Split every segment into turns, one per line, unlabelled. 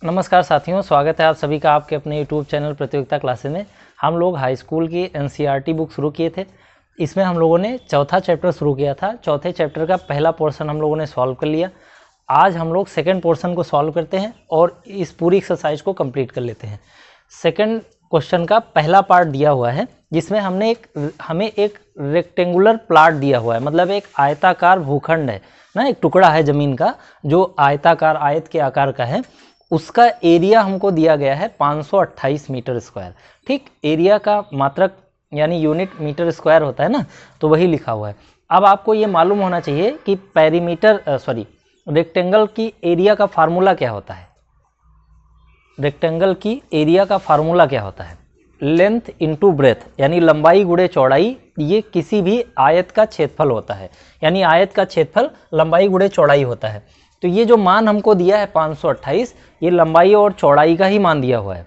नमस्कार साथियों, स्वागत है आप सभी का आपके अपने YouTube चैनल प्रतियोगिता क्लासेस में। हम लोग हाई स्कूल की NCERT बुक शुरू किए थे। इसमें हम लोगों ने चौथा चैप्टर शुरू किया था। चौथे चैप्टर का पहला पोर्शन हम लोगों ने सॉल्व कर लिया। आज हम लोग सेकंड पोर्शन को सॉल्व करते हैं और इस पूरी एक्सरसाइज को कंप्लीट कर लेते हैं। सेकंड क्वेश्चन का पहला पार्ट दिया हुआ है जिसमें हमें एक रेक्टेंगुलर प्लॉट दिया हुआ है, मतलब एक आयताकार भूखंड है ना, एक टुकड़ा है ज़मीन का जो आयताकार आयत के आकार का है। उसका एरिया हमको दिया गया है 528 मीटर स्क्वायर। ठीक, एरिया का मात्रक यानी यूनिट मीटर स्क्वायर होता है ना, तो वही लिखा हुआ है। अब आपको ये मालूम होना चाहिए कि रेक्टेंगल की एरिया का फार्मूला क्या होता है। रेक्टेंगल की एरिया का फार्मूला क्या होता है? लेंथ इंटू ब्रेथ, यानी लंबाई गुणे चौड़ाई। ये किसी भी आयत का क्षेत्रफल होता है, यानी आयत का क्षेत्रफल लंबाई गुणे चौड़ाई होता है। तो ये जो मान हमको दिया है 528, ये लंबाई और चौड़ाई का ही मान दिया हुआ है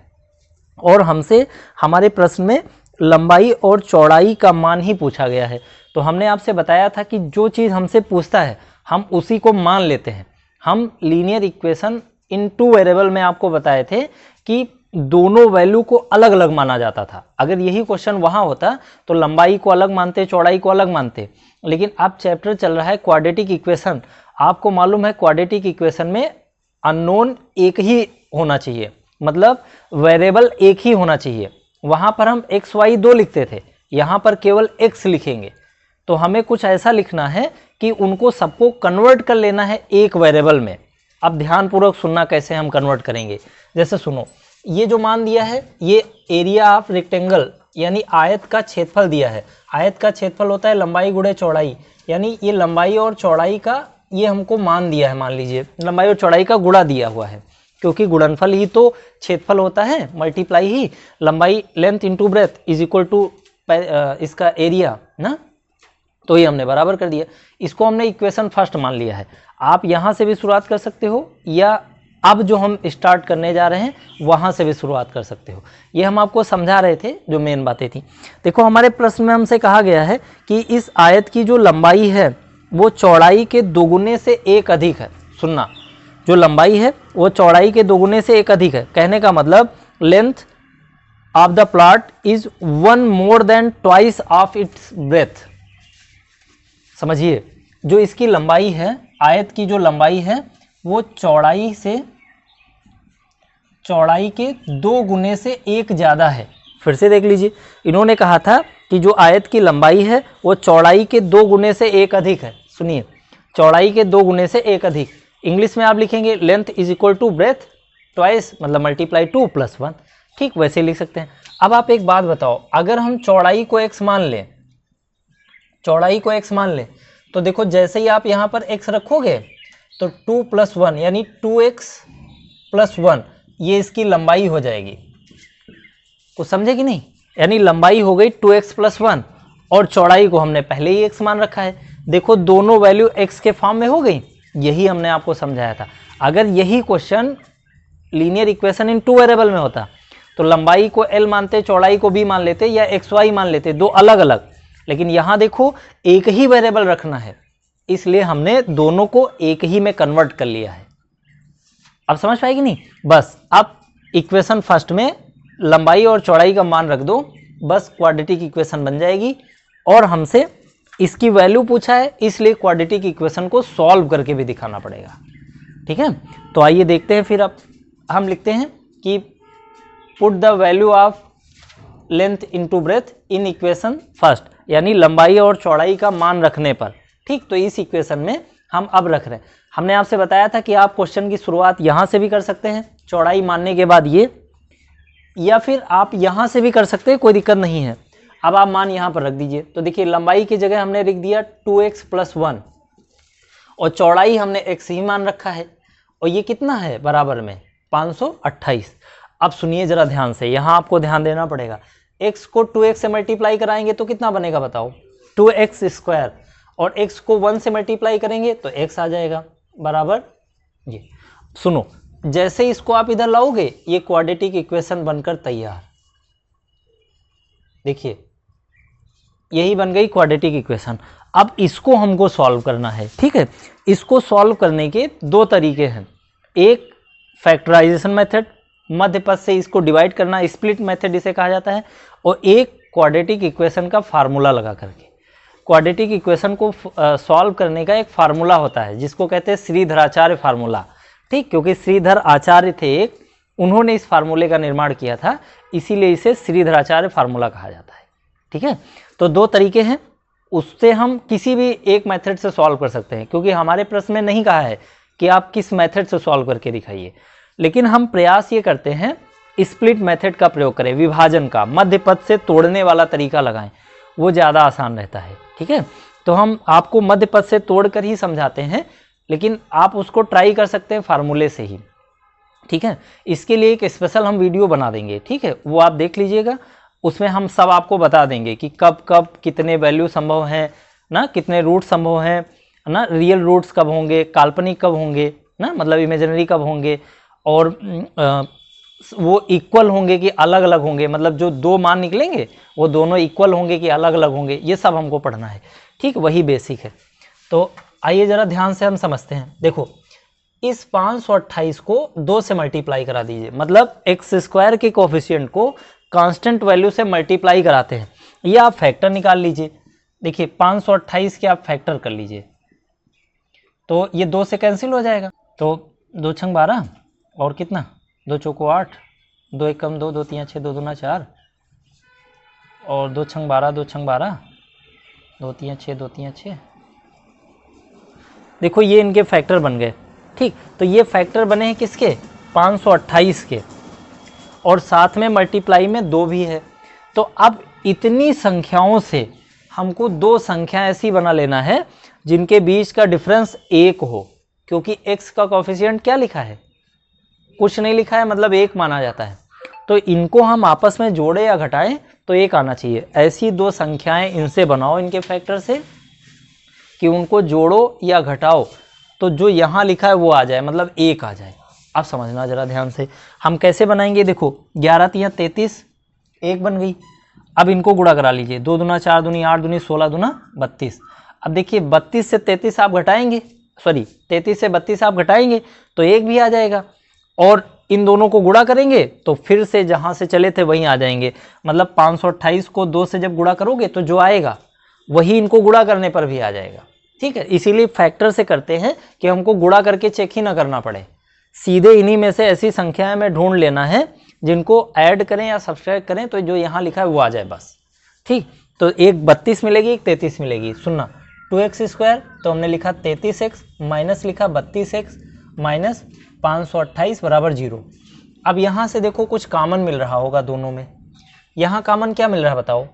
और हमसे हमारे प्रश्न में लंबाई और चौड़ाई का मान ही पूछा गया है। तो हमने आपसे बताया था कि जो चीज़ हमसे पूछता है हम उसी को मान लेते हैं। हम linear equation in two variable में आपको बताए थे कि दोनों वैल्यू को अलग अलग माना जाता था। अगर यही क्वेश्चन वहाँ होता तो लंबाई को अलग मानते, चौड़ाई को अलग मानते, लेकिन अब चैप्टर चल रहा है क्वाड्रेटिक इक्वेशन। आपको मालूम है क्वाड्रेटिक इक्वेशन में अननोन एक ही होना चाहिए, मतलब वेरिएबल एक ही होना चाहिए। वहाँ पर हम x y 2 लिखते थे, यहाँ पर केवल x लिखेंगे। तो हमें कुछ ऐसा लिखना है कि उनको सबको कन्वर्ट कर लेना है एक वेरिएबल में। अब ध्यानपूर्वक सुनना कैसे हम कन्वर्ट करेंगे। जैसे सुनो, ये जो मान दिया है ये एरिया ऑफ रेक्टेंगल यानी आयत का क्षेत्रफल दिया है। आयत का क्षेत्रफल होता है लंबाई गुणे चौड़ाई, यानी ये लंबाई और चौड़ाई का ये हमको मान दिया है। मान लीजिए लंबाई और चौड़ाई का गुणा दिया हुआ है, क्योंकि गुणनफल ही तो क्षेत्रफल होता है, मल्टीप्लाई ही लंबाई length into breadth is equal to इसका एरिया ना, तो ये हमने बराबर कर दिया। इसको हमने इक्वेशन फर्स्ट मान लिया है। आप यहाँ से भी शुरुआत कर सकते हो या अब जो हम स्टार्ट करने जा रहे हैं वहाँ से भी शुरुआत कर सकते हो। ये हम आपको समझा रहे थे जो मेन बातें थी। देखो हमारे प्रश्न में हमसे कहा गया है कि इस आयत की जो लंबाई है वो चौड़ाई के दोगुने से एक अधिक है। सुनना, जो लंबाई है वो चौड़ाई के दोगुने से एक अधिक है। कहने का मतलब length of the plot is 1 more than twice of its breath. समझिए, जो इसकी लंबाई है, आयत की जो लंबाई है वो चौड़ाई के 2 गुने से एक ज़्यादा है। फिर से देख लीजिए, इन्होंने कहा था कि जो आयत की लंबाई है वो चौड़ाई के 2 गुने से एक अधिक है। सुनिए, चौड़ाई के 2 गुने से एक अधिक। इंग्लिश में आप लिखेंगे length is equal to breadth twice, मतलब मल्टीप्लाई 2 + 1। ठीक, वैसे लिख सकते हैं। अब आप एक बात बताओ, अगर हम चौड़ाई को x मान लें, चौड़ाई को x मान लें, तो देखो जैसे ही आप यहाँ पर x रखोगे तो 2 + 1 यानी 2x + 1 ये इसकी लंबाई हो जाएगी। कुछ समझे कि नहीं? यानी लंबाई हो गई 2x + 1 और चौड़ाई को हमने पहले ही x मान रखा है। देखो दोनों वैल्यू x के फॉर्म में हो गई। यही हमने आपको समझाया था। अगर यही question linear equation in two variable में होता तो लंबाई को l मानते, चौड़ाई को b मान लेते या xy मान लेते, दो अलग अलग। लेकिन यहाँ देखो एक ही वेरिएबल रखना है, इसलिए हमने दोनों को एक ही में कन्वर्ट कर लिया है। अब समझ पाएगी नहीं? बस अब इक्वेशन फर्स्ट में लंबाई और चौड़ाई का मान रख दो, बस क्वाड्रेटिक इक्वेशन बन जाएगी। और हमसे इसकी वैल्यू पूछा है, इसलिए क्वाड्रेटिक इक्वेशन को सॉल्व करके भी दिखाना पड़ेगा। ठीक है, तो आइए देखते हैं। फिर अब हम लिखते हैं कि put the value of length into breath in equation first, यानी लंबाई और चौड़ाई का मान रखने पर। ठीक, तो इस इक्वेशन में हम अब रख रहे हैं। हमने आपसे बताया था कि आप क्वेश्चन की शुरुआत यहाँ से भी कर सकते हैं, चौड़ाई मानने के बाद ये, या फिर आप यहाँ से भी कर सकते हैं, कोई दिक्कत नहीं है। अब आप मान यहाँ पर रख दीजिए। तो देखिए लंबाई की जगह हमने लिख दिया 2x + 1 और चौड़ाई हमने x ही मान रखा है, और ये कितना है बराबर में 528। अब सुनिए जरा ध्यान से, यहाँ आपको ध्यान देना पड़ेगा। x को 2x से मल्टीप्लाई कराएंगे तो कितना बनेगा बताओ? 2x²। और x को 1 से मल्टीप्लाई करेंगे तो x आ जाएगा बराबर ये। सुनो, जैसे इसको आप इधर लाओगे ये क्वाड्रेटिक इक्वेशन बनकर तैयार। देखिए यही बन गई क्वाड्रेटिक इक्वेशन। अब इसको हमको सॉल्व करना है। ठीक है, इसको सॉल्व करने के दो तरीके हैं। एक फैक्टराइजेशन मेथड, मध्य पद से इसको डिवाइड करना, स्प्लिट मेथड इसे कहा जाता है, और एक क्वाड्रेटिक इक्वेशन का फार्मूला लगा करके। क्वाड्रेटिक इक्वेशन को सॉल्व करने का एक फार्मूला होता है जिसको कहते हैं श्रीधराचार्य फार्मूला, ठीक, क्योंकि श्रीधर आचार्य थे एक, उन्होंने इस फार्मूले का निर्माण किया था, इसीलिए इसे श्रीधराचार्य फार्मूला कहा जाता है। ठीक है, तो दो तरीके हैं, उससे हम किसी भी एक मेथड से सॉल्व कर सकते हैं, क्योंकि हमारे प्रश्न में नहीं कहा है कि आप किस मेथड से सॉल्व करके दिखाइए, लेकिन हम प्रयास ये करते हैं स्प्लिट मेथड का प्रयोग करें, विभाजन का, मध्य पद से तोड़ने वाला तरीका लगाएं, वो ज़्यादा आसान रहता है। ठीक है, तो हम आपको मध्य पद से तोड़कर ही समझाते हैं, लेकिन आप उसको ट्राई कर सकते हैं फार्मूले से ही। ठीक है, इसके लिए एक स्पेशल हम वीडियो बना देंगे, ठीक है, वो आप देख लीजिएगा, उसमें हम सब आपको बता देंगे कि कब कब कितने वैल्यू संभव हैं ना, कितने रूट संभव हैं ना, रियल रूट्स कब होंगे, काल्पनिक कब होंगे ना, मतलब इमेजिनरी कब होंगे, और वो इक्वल होंगे कि अलग अलग होंगे, मतलब जो दो मान निकलेंगे वो दोनों इक्वल होंगे कि अलग अलग होंगे, ये सब हमको पढ़ना है। ठीक, वही बेसिक है। तो आइए ज़रा ध्यान से हम समझते हैं। देखो, इस 528 को 2 से मल्टीप्लाई करा दीजिए, मतलब एक्स स्क्वायर के कोफिशिएंट को कांस्टेंट वैल्यू से मल्टीप्लाई कराते हैं, ये आप फैक्टर निकाल लीजिए। देखिए 528 के आप फैक्टर कर लीजिए, तो ये 2 से कैंसिल हो जाएगा, तो 2 छंग 12 और कितना, 2 चौको 8, 2 एक कम 2, 2 3 6, 2 दूना 4, और 2 छंग 12, 2 छंग 12, 2 3 6, 2 3 6। देखो ये इनके फैक्टर बन गए। ठीक, तो ये फैक्टर बने हैं किसके, 528 के, और साथ में मल्टीप्लाई में 2 भी है। तो अब इतनी संख्याओं से हमको 2 संख्या ऐसी बना लेना है जिनके बीच का डिफरेंस 1 हो, क्योंकि x का कोफिशिएंट क्या लिखा है, कुछ नहीं लिखा है, मतलब 1 माना जाता है। तो इनको हम आपस में जोड़े या घटाएं तो 1 आना चाहिए। ऐसी 2 संख्याएं इनसे बनाओ, इनके फैक्टर से, कि उनको जोड़ो या घटाओ तो जो यहाँ लिखा है वो आ जाए, मतलब 1 आ जाए। अब समझना जरा ध्यान से, हम कैसे बनाएंगे। देखो 11 3 33, 1 बन गई। अब इनको गुणा करा लीजिए, 2 दूना 4 दूनी 8 दूनी 16 दूना 32। अब देखिए 32 से 33 आप घटाएंगे, सॉरी 33 से 32 आप घटाएंगे तो 1 भी आ जाएगा, और इन दोनों को गुणा करेंगे तो फिर से जहाँ से चले थे वहीं आ जाएंगे। मतलब 528 को 2 से जब गुणा करोगे तो जो आएगा वही इनको गुणा करने पर भी आ जाएगा। ठीक है, इसीलिए फैक्टर से करते हैं कि हमको गुणा करके चेक ही ना करना पड़े, सीधे इन्हीं में से ऐसी संख्याएं में ढूंढ लेना है जिनको ऐड करें या सब्सट्रैक्ट करें तो जो यहाँ लिखा है वो आ जाए बस। ठीक, तो एक 32 मिलेगी, एक 33 मिलेगी। सुनना, 2x स्क्वायर तो हमने लिखा 33x माइनस लिखा 32x माइनस 528 बराबर 0। अब यहाँ से देखो कुछ कॉमन मिल रहा होगा दोनों में, यहाँ कॉमन क्या मिल रहा है बताओ,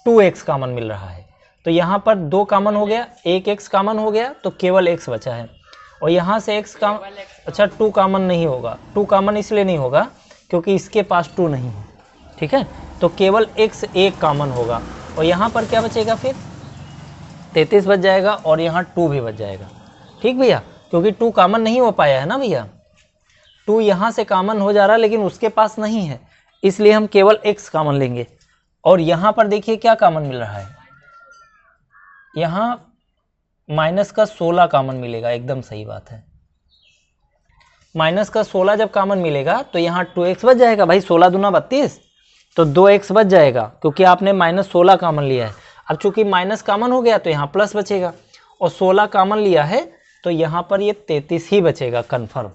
2x कॉमन मिल रहा है, तो यहाँ पर 2 कॉमन हो गया, एक x कॉमन हो गया तो केवल x बचा है, और यहाँ से x का अच्छा 2 कॉमन नहीं होगा, 2 कॉमन इसलिए नहीं होगा क्योंकि इसके पास 2 नहीं है। ठीक है, तो केवल x 1 कॉमन होगा, और यहाँ पर क्या बचेगा, फिर 33 बच जाएगा और यहाँ 2 भी बच जाएगा। ठीक भैया, क्योंकि 2 कॉमन नहीं हो पाया है ना भैया, 2 यहाँ से कॉमन हो जा रहा है लेकिन उसके पास नहीं है, इसलिए हम केवल x कॉमन लेंगे। और यहाँ पर देखिए क्या कॉमन मिल रहा है, यहाँ माइनस का 16 कॉमन मिलेगा, एकदम सही बात है। माइनस का 16 जब कॉमन मिलेगा तो यहाँ 2x बच जाएगा भाई, 16 दूना 32, तो 2x बच जाएगा क्योंकि आपने माइनस 16 कॉमन लिया है। अब चूंकि माइनस कॉमन हो गया तो यहाँ प्लस बचेगा, और 16 कॉमन लिया है तो यहाँ पर ये 33 ही बचेगा कन्फर्म।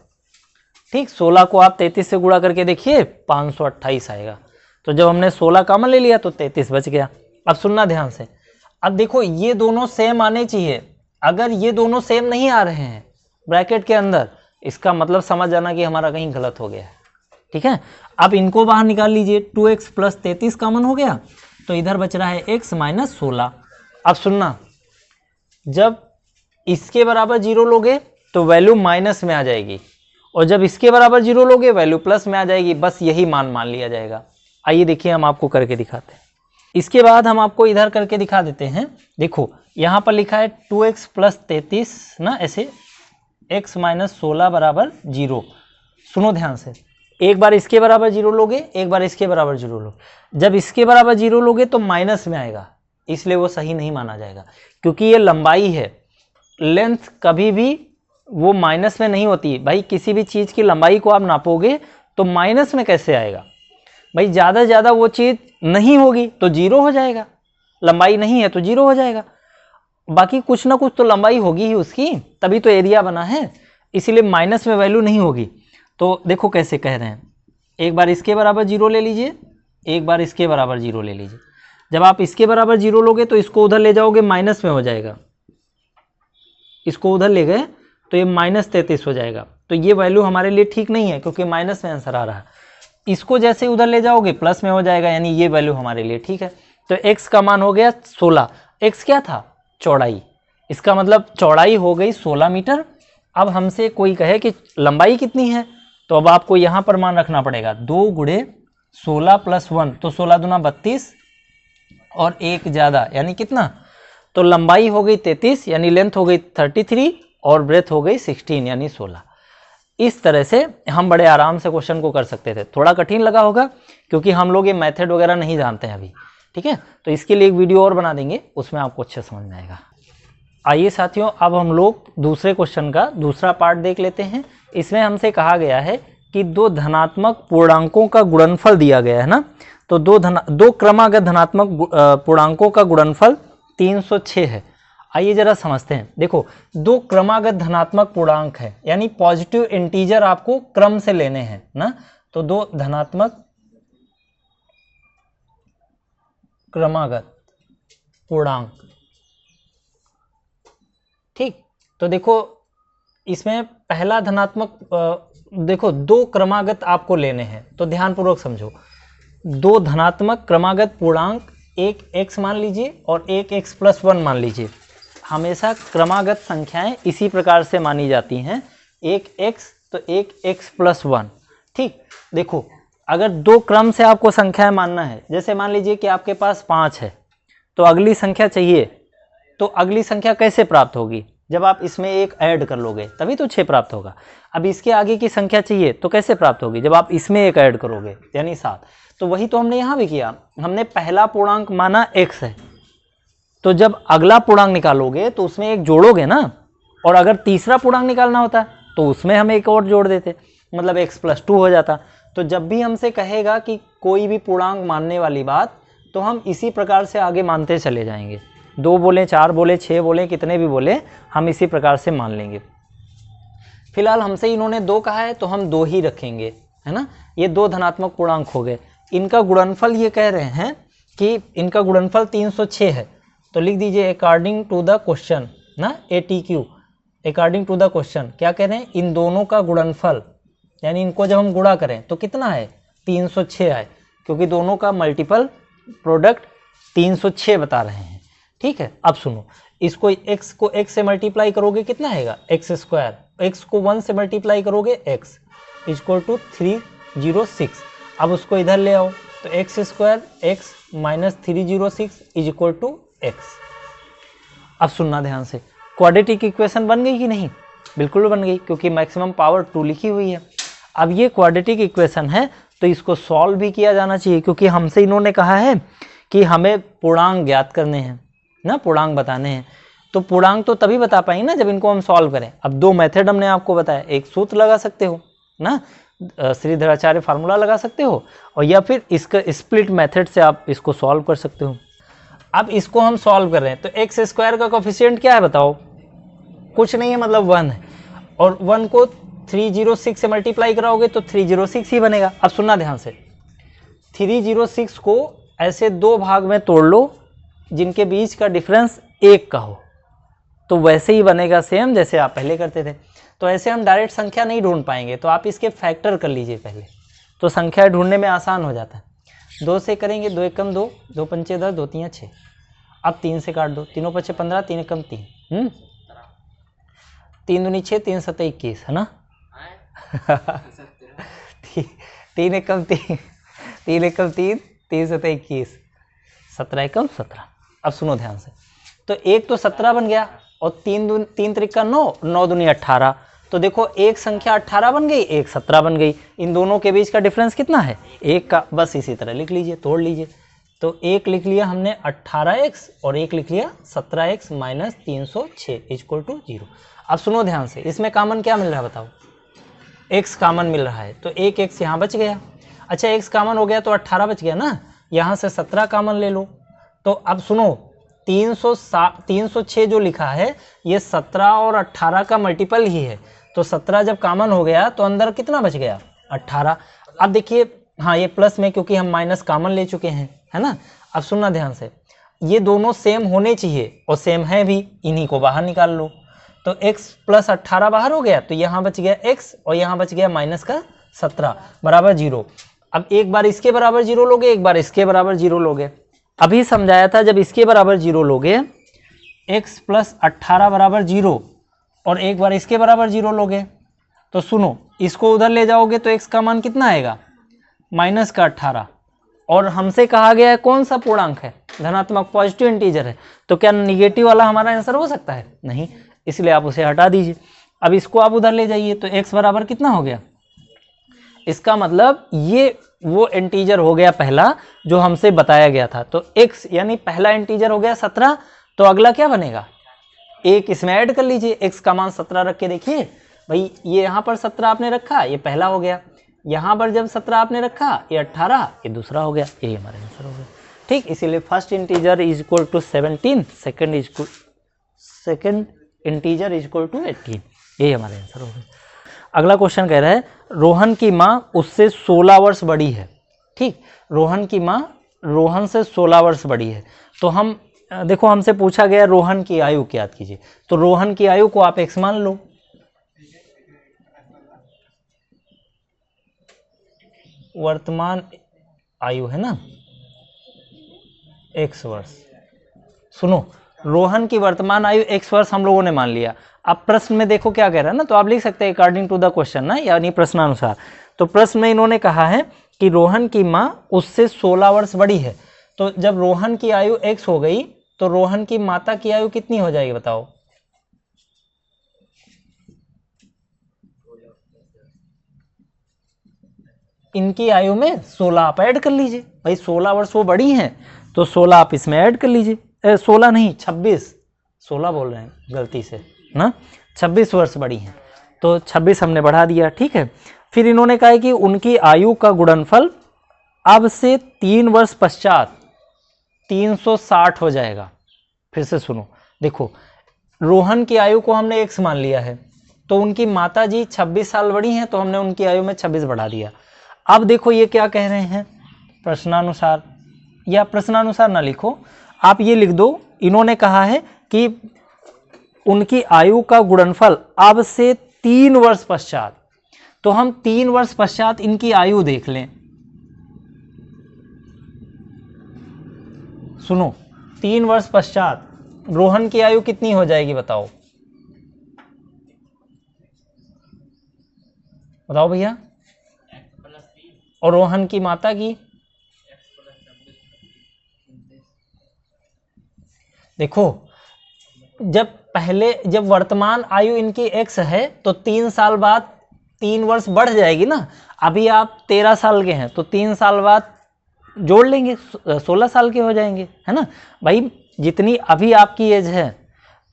ठीक, 16 को आप 33 से गुणा करके देखिए 528 आएगा, तो जब हमने 16 कॉमन ले लिया तो 33 बच गया। अब सुनना ध्यान से, अब देखो ये दोनों सेम आने चाहिए, अगर ये दोनों सेम नहीं आ रहे हैं ब्रैकेट के अंदर, इसका मतलब समझ जाना कि हमारा कहीं गलत हो गया है। ठीक है, अब इनको बाहर निकाल लीजिए, 2x प्लस 33 कॉमन हो गया तो इधर बच रहा है x माइनस 16। अब सुनना, जब इसके बराबर 0 लोगे तो वैल्यू माइनस में आ जाएगी, और जब इसके बराबर 0 लोगे वैल्यू प्लस में आ जाएगी, बस यही मान लिया जाएगा। आइए देखिए हम आपको करके दिखाते हैं। इसके बाद हम आपको इधर करके दिखा देते हैं। देखो यहाँ पर लिखा है 2x प्लस 33 ना, ऐसे x माइनस 16 बराबर 0। सुनो ध्यान से, एक बार इसके बराबर 0 लोगे, एक बार इसके बराबर 0 लो। जब इसके बराबर 0 लोगे तो माइनस में आएगा, इसलिए वो सही नहीं माना जाएगा, क्योंकि ये लंबाई है, लेंथ कभी भी वो माइनस में नहीं होती भाई। किसी भी चीज़ की लंबाई को आप नापोगे तो माइनस में कैसे आएगा भाई? ज़्यादा से ज़्यादा वो चीज़ नहीं होगी तो जीरो हो जाएगा, लंबाई नहीं है तो जीरो हो जाएगा। बाकी कुछ ना कुछ तो लंबाई होगी ही उसकी, तभी तो एरिया बना है, इसीलिए माइनस में वैल्यू नहीं होगी। तो देखो कैसे कह रहे हैं, एक बार इसके बराबर जीरो ले लीजिए, एक बार इसके बराबर जीरो ले लीजिए। जब आप इसके बराबर जीरो लोगे तो इसको उधर ले जाओगे माइनस में हो जाएगा, इसको उधर ले गए तो ये -33 हो जाएगा। तो ये वैल्यू हमारे लिए ठीक नहीं है क्योंकि माइनस में आंसर आ रहा है। इसको जैसे उधर ले जाओगे प्लस में हो जाएगा, यानी ये वैल्यू हमारे लिए ठीक है। तो x का मान हो गया 16। x क्या था? चौड़ाई। इसका मतलब चौड़ाई हो गई 16 मीटर। अब हमसे कोई कहे कि लंबाई कितनी है, तो अब आपको यहाँ पर मान रखना पड़ेगा 2 गुणे 16 + 1, तो 16 दूना 32 और एक ज़्यादा यानी कितना? तो लंबाई हो गई 33 यानी लेंथ हो गई 33 और ब्रेथ हो गई 16 यानी 16। इस तरह से हम बड़े आराम से क्वेश्चन को कर सकते थे। थोड़ा कठिन लगा होगा क्योंकि हम लोग ये मेथड वगैरह नहीं जानते हैं अभी, ठीक है। तो इसके लिए एक वीडियो और बना देंगे, उसमें आपको अच्छे समझ में आएगा। आइए साथियों, अब हम लोग दूसरे क्वेश्चन का दूसरा पार्ट देख लेते हैं। इसमें हमसे कहा गया है कि दो धनात्मक पूर्णांकों का गुणनफल दिया गया है ना, तो दो क्रमागत धनात्मक पूर्णांकों का गुणनफल 306 है। आइए जरा समझते हैं। देखो, दो क्रमागत धनात्मक पूर्णांक है, यानी पॉजिटिव इंटीजर आपको क्रम से लेने हैं ना। तो दो धनात्मक क्रमागत पूर्णांक, ठीक। तो देखो इसमें पहला धनात्मक, देखो दो क्रमागत आपको लेने हैं, तो ध्यानपूर्वक समझो। दो धनात्मक क्रमागत पूर्णांक, एक x मान लीजिए और एक x + 1 मान लीजिए। हमेशा क्रमागत संख्याएं इसी प्रकार से मानी जाती हैं, एक x तो एक x + 1, ठीक। देखो अगर दो क्रम से आपको संख्याएं मानना है, जैसे मान लीजिए कि आपके पास 5 है तो अगली संख्या चाहिए, तो अगली संख्या कैसे प्राप्त होगी? जब आप इसमें एक ऐड कर लोगे तभी तो 6 प्राप्त होगा। अब इसके आगे की संख्या चाहिए तो कैसे प्राप्त होगी? जब आप इसमें एक ऐड करोगे यानी 7। तो वही तो हमने यहाँ भी किया, हमने पहला पूर्णांक माना x है, तो जब अगला पूर्णांक निकालोगे तो उसमें एक जोड़ोगे ना, और अगर तीसरा पूर्णांक निकालना होता तो उसमें हम एक और जोड़ देते, मतलब x + 2 हो जाता। तो जब भी हमसे कहेगा कि कोई भी पूर्णांक मानने वाली बात, तो हम इसी प्रकार से आगे मानते चले जाएंगे। 2 बोले, 4 बोले, 6 बोले, कितने भी बोले, हम इसी प्रकार से मान लेंगे। फिलहाल हमसे इन्होंने 2 कहा है तो हम 2 ही रखेंगे, है ना। ये दो धनात्मक पूर्णांक हो गए। इनका गुणनफल ये कह रहे हैं कि इनका गुणनफल 306 है, तो लिख दीजिए अकॉर्डिंग टू द क्वेश्चन ना, ATQ according to the question. क्या कह रहे हैं? इन दोनों का गुणनफल, यानी इनको जब हम गुणा करें तो कितना है? 306 आए, क्योंकि दोनों का मल्टीपल प्रोडक्ट 306 बता रहे हैं, ठीक है। अब सुनो, इसको x को x से मल्टीप्लाई करोगे कितना आएगा? x²। x को 1 से मल्टीप्लाई करोगे x = 306। अब उसको इधर ले आओ तो x² x - 306 = x। अब सुनना ध्यान से, क्वाड्रेटिक इक्वेशन बन गई कि नहीं? बिल्कुल बन गई, क्योंकि मैक्सिमम पावर 2 लिखी हुई है। अब ये क्वाड्रेटिक इक्वेशन है तो इसको सॉल्व भी किया जाना चाहिए, क्योंकि हमसे इन्होंने कहा है कि हमें पूर्णांक ज्ञात करने हैं ना, पूर्णांक बताने हैं। तो पूर्णांक तो तभी बता पाएंगे ना जब इनको हम सॉल्व करें। अब 2 मेथड हमने आपको बताया, एक सूत्र लगा सकते हो ना, श्रीधराचार्य फार्मूला लगा सकते हो, और या फिर इसका स्प्लिट मेथड से आप इसको सॉल्व कर सकते हो। अब इसको हम सॉल्व कर रहे हैं तो x² का कोफिशिएंट क्या है बताओ? कुछ नहीं है, मतलब 1 है, और 1 को 306 से मल्टीप्लाई कराओगे तो 306 ही बनेगा। अब सुनना ध्यान से, 306 को ऐसे 2 भाग में तोड़ लो जिनके बीच का डिफरेंस 1 का हो, तो वैसे ही बनेगा सेम जैसे आप पहले करते थे। तो ऐसे हम डायरेक्ट संख्या नहीं ढूंढ पाएंगे, तो आप इसके फैक्टर कर लीजिए पहले, तो संख्या ढूंढने में आसान हो जाता है। 2 से करेंगे, 2 एकम 2, 2 पंचे 10, 2 तीन 6। अब 3 से काट दो, 3 पचे 15, 3 एकम 3, 3 दूनी 6, 3 सत्ते 21, है ना। 3 एकम 3, 3 एकम 3, 3 सत्ते 21, 17 एकम 17। अब सुनो ध्यान से, तो एक तो 17 बन गया और 3 त्रिका 9, 9 दूनी 18। तो देखो एक संख्या 18 बन गई, एक 17 बन गई। इन दोनों के बीच का डिफरेंस कितना है? 1 का। बस इसी तरह लिख लीजिए, तोड़ लीजिए। तो एक लिख लिया हमने 18x और एक लिख लिया 17x - 306 = 0। अब सुनो ध्यान से, इसमें कॉमन क्या मिल रहा है बताओ, x कॉमन मिल रहा है, तो एक x यहाँ बच गया। अच्छा x कॉमन हो गया तो 18 बच गया ना, यहाँ से 17 कॉमन ले लो। तो अब सुनो 306 जो लिखा है ये 17 और 18 का मल्टीपल ही है, तो 17 जब कॉमन हो गया तो अंदर कितना बच गया 18। अब देखिए हाँ ये प्लस में क्योंकि हम माइनस कॉमन ले चुके हैं, है ना। अब सुनना ध्यान से, ये दोनों सेम होने चाहिए और सेम है भी, इन्हीं को बाहर निकाल लो। तो x प्लस 18 बाहर हो गया, तो यहाँ बच गया x और यहाँ बच गया माइनस का 17 बराबर 0। अब एक बार इसके बराबर 0 लोगे, एक बार इसके बराबर 0 लोगे। अभी समझाया था जब इसके बराबर 0 लोगे x प्लस 18 बराबर 0 और एक बार इसके बराबर 0 लोगे, तो सुनो इसको उधर ले जाओगे तो x का मान कितना आएगा माइनस का 18। और हमसे कहा गया है कौन सा पूर्णांक है, धनात्मक पॉजिटिव इंटीजर है, तो क्या निगेटिव वाला हमारा आंसर हो सकता है, नहीं, इसलिए आप उसे हटा दीजिए। अब इसको आप उधर ले जाइए तो x बराबर कितना हो गया, इसका मतलब ये वो इंटीजर हो गया पहला जो हमसे बताया गया था। तो x यानी पहला इंटीजर हो गया 17, तो अगला क्या बनेगा, एक इसमें ऐड कर लीजिए, x का मान 17 रख के देखिए भाई, ये यहाँ पर 17 आपने रखा, ये पहला हो गया, यहाँ पर जब 17 आपने रखा ये 18, ये दूसरा हो गया, यही हमारा आंसर हो गया। ठीक, इसीलिए first integer is equal to 17, second integer is equal to 18, यही हमारा आंसर हो गया। अगला क्वेश्चन कह रहा है रोहन की माँ उससे 16 वर्ष बड़ी है। ठीक, रोहन की माँ रोहन से 16 वर्ष बड़ी है। तो हम देखो हमसे पूछा गया रोहन की आयु ज्ञात कीजिए, तो रोहन की आयु को आप x मान लो, वर्तमान आयु है ना x वर्ष। सुनो रोहन की वर्तमान आयु x वर्ष हम लोगों ने मान लिया। अब प्रश्न में देखो क्या कह रहा है ना, तो आप लिख सकते हैं अकॉर्डिंग टू द क्वेश्चन ना, यानी प्रश्नानुसार। तो प्रश्न में इन्होंने कहा है कि रोहन की माँ उससे 16 वर्ष बड़ी है, तो जब रोहन की आयु x हो गई तो रोहन की माता की आयु कितनी हो जाएगी बताओ, इनकी आयु में 16 आप ऐड कर लीजिए भाई, 16 वर्ष वो बड़ी हैं तो 16 आप इसमें ऐड कर लीजिए, 16 नहीं 26, 16 बोल रहे हैं गलती से ना, 26 वर्ष बड़ी हैं, तो 26 हमने बढ़ा दिया। ठीक है, फिर इन्होंने कहा है कि उनकी आयु का गुणनफल अब से 3 वर्ष पश्चात 360 हो जाएगा। फिर से सुनो, देखो रोहन की आयु को हमने x मान लिया है, तो उनकी माता जी 26 साल बड़ी हैं, तो हमने उनकी आयु में 26 बढ़ा दिया। अब देखो ये क्या कह रहे हैं प्रश्नानुसार, या प्रश्नानुसार ना लिखो, आप ये लिख दो, इन्होंने कहा है कि उनकी आयु का गुणनफल अब से 3 वर्ष पश्चात, तो हम 3 वर्ष पश्चात इनकी आयु देख लें। सुनो 3 वर्ष पश्चात रोहन की आयु कितनी हो जाएगी बताओ, बताओ भैया, और रोहन की माता की, देखो जब वर्तमान आयु इनकी x है तो 3 साल बाद 3 वर्ष बढ़ जाएगी ना, अभी आप 13 साल के हैं तो 3 साल बाद जोड़ लेंगे 16 साल के हो जाएंगे, है ना भाई, जितनी अभी आपकी एज है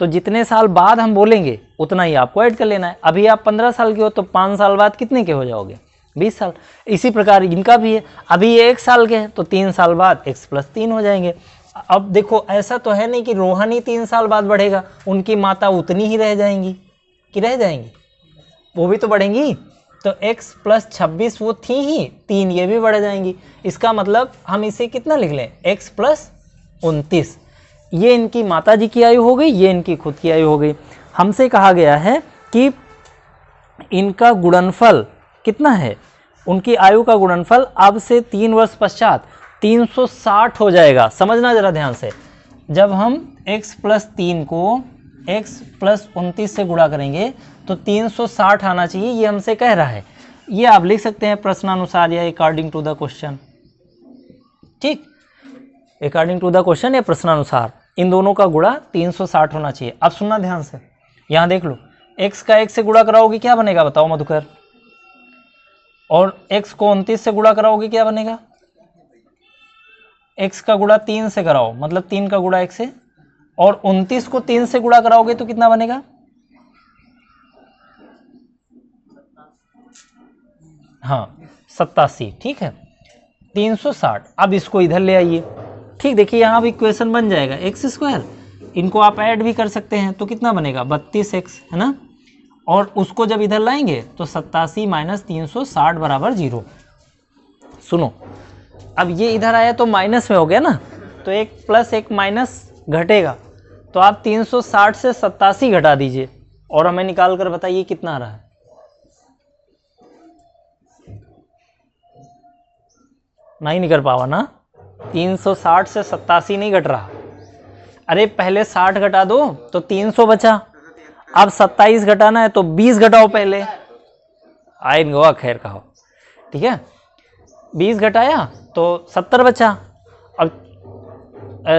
तो जितने साल बाद हम बोलेंगे उतना ही आपको ऐड कर लेना है। अभी आप 15 साल के हो तो 5 साल बाद कितने के हो जाओगे 20 साल। इसी प्रकार इनका भी है, अभी ये 1 साल के हैं तो 3 साल बाद x प्लस 3 हो जाएंगे। अब देखो ऐसा तो है नहीं कि रोहन ही 3 साल बाद बढ़ेगा, उनकी माता उतनी ही रह जाएंगी कि रह जाएंगी, वो भी तो बढ़ेंगी, तो x प्लस 26 वो थी ही, 3 ये भी बढ़ जाएंगी। इसका मतलब हम इसे कितना लिख लें x प्लस 29, ये इनकी माता जी की आयु हो गई, ये इनकी खुद की आयु हो गई। हमसे कहा गया है कि इनका गुणनफल कितना है, उनकी आयु का गुणनफल अब से 3 वर्ष पश्चात 360 हो जाएगा। समझना जरा ध्यान से, जब हम x प्लस 3 को x प्लस 29 से गुणा करेंगे तो 360 आना चाहिए, ये हमसे कह रहा है। ये आप लिख सकते हैं प्रश्नानुसार या अकॉर्डिंग टू द क्वेश्चन। ठीक, अकॉर्डिंग टू द क्वेश्चन या प्रश्नानुसार इन दोनों का गुणा 360 होना चाहिए। अब सुनना ध्यान से, यहाँ देख लो x का x से गुणा कराओगे क्या बनेगा बताओ मधुकर, और x को 29 से गुणा कराओगे क्या बनेगा, x का गुणा 3 से कराओ मतलब 3 का गुणा x से, और 29 को 3 से गुणा कराओगे तो कितना बनेगा हाँ 87, ठीक है 360। अब इसको इधर ले आइए, ठीक, देखिए यहाँ भी इक्वेशन बन जाएगा एक्स स्क्वायर, इनको आप ऐड भी कर सकते हैं तो कितना बनेगा 32x, है ना। और उसको जब इधर लाएंगे तो 87 माइनस 360 बराबर 0। सुनो, अब ये इधर आया तो माइनस में हो गया ना, तो एक प्लस एक माइनस घटेगा, तो आप 360 से 87 घटा दीजिए और हमें निकाल कर बताइए कितना आ रहा है। नहीं निकल पावा ना, 360 से 87 नहीं घट रहा। अरे पहले 60 घटा दो तो 300 बचा, अब 27 घटाना है तो 20 घटाओ पहले, आइन गोवा खैर कहो, ठीक है। 20 घटाया तो 70 बचा, अब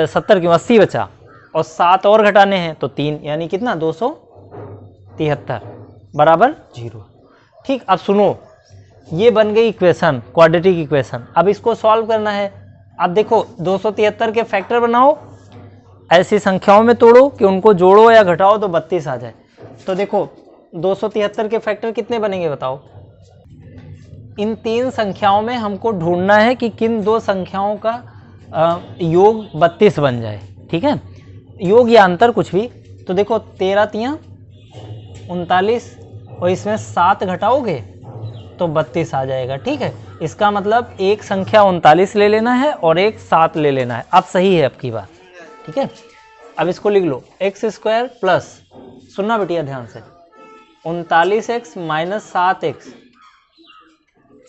70 क्यों 80 बचा, और 7 और घटाने हैं तो 3, यानी कितना 273 बराबर 0। ठीक, अब सुनो, ये बन गई इक्वेशन, क्वाड्रेटिक इक्वेशन। अब इसको सॉल्व करना है। अब देखो 273 के फैक्टर बनाओ, ऐसी संख्याओं में तोड़ो कि उनको जोड़ो या घटाओ तो 32 आ जाए। तो देखो 273 के फैक्टर कितने बनेंगे बताओ। इन तीन संख्याओं में हमको ढूंढना है कि किन दो संख्याओं का योग 32 बन जाए, ठीक है, योग या अंतर कुछ भी। तो देखो 13 तियां 39 और इसमें 7 घटाओगे तो 32 आ जाएगा, ठीक है। इसका मतलब एक संख्या 39 ले लेना है और एक 7 ले लेना है। अब सही है आपकी बात, ठीक है। अब इसको लिख लो एक्स स्क्वायर प्लस, सुनना बेटिया ध्यान से, 39x माइनस 7x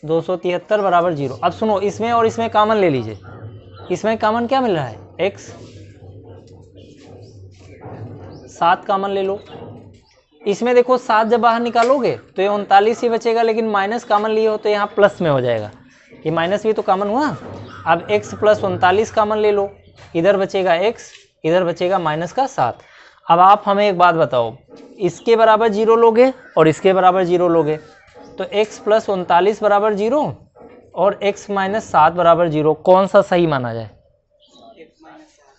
273 बराबर 0। अब सुनो, इसमें और इसमें कॉमन ले लीजिए। इसमें कॉमन क्या मिल रहा है x, 7 कॉमन ले लो। इसमें देखो 7 जब बाहर निकालोगे तो ये 39 ही बचेगा, लेकिन माइनस कॉमन लिए हो तो यहाँ प्लस में हो जाएगा, ये माइनस भी तो कॉमन हुआ। अब x प्लस 39 कॉमन ले लो, इधर बचेगा x, इधर बचेगा माइनस का 7। अब आप हमें एक बात बताओ, इसके बराबर 0 लोगे और इसके बराबर 0 लोगे तो x प्लस 39 बराबर 0 और x माइनस 7 बराबर 0, कौन सा सही माना जाए?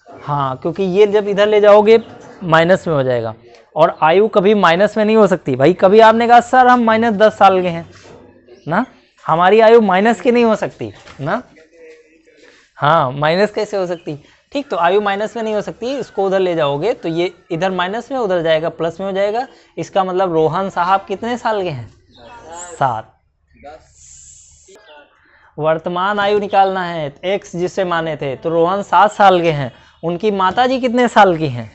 हाँ, क्योंकि ये जब इधर ले जाओगे माइनस में हो जाएगा, और आयु कभी माइनस में नहीं हो सकती भाई। कभी आपने कहा सर हम माइनस 10 साल के हैं ना, हमारी आयु माइनस की नहीं हो सकती ना, हाँ माइनस कैसे हो सकती, ठीक। तो आयु माइनस में नहीं हो सकती, इसको उधर ले जाओगे तो ये इधर माइनस में, उधर जाएगा प्लस में हो जाएगा। इसका मतलब रोहन साहब कितने साल के हैं? 7। वर्तमान आयु निकालना है, एक्स जिससे माने थे, तो रोहन 7 साल के हैं। उनकी माता जी कितने साल की हैं?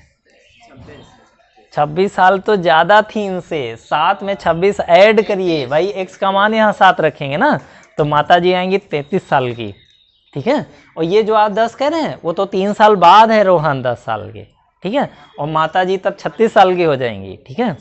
26 साल तो ज़्यादा थी इनसे, 7 में 26 ऐड करिए भाई, एक्स का मान यहाँ 7 रखेंगे ना, तो माता जी आएंगी 33 साल की, ठीक है। और ये जो आप 10 कह रहे हैं वो तो 3 साल बाद है रोहन 10 साल के, ठीक है, और माता जी तब 36 साल की हो जाएंगी, ठीक है।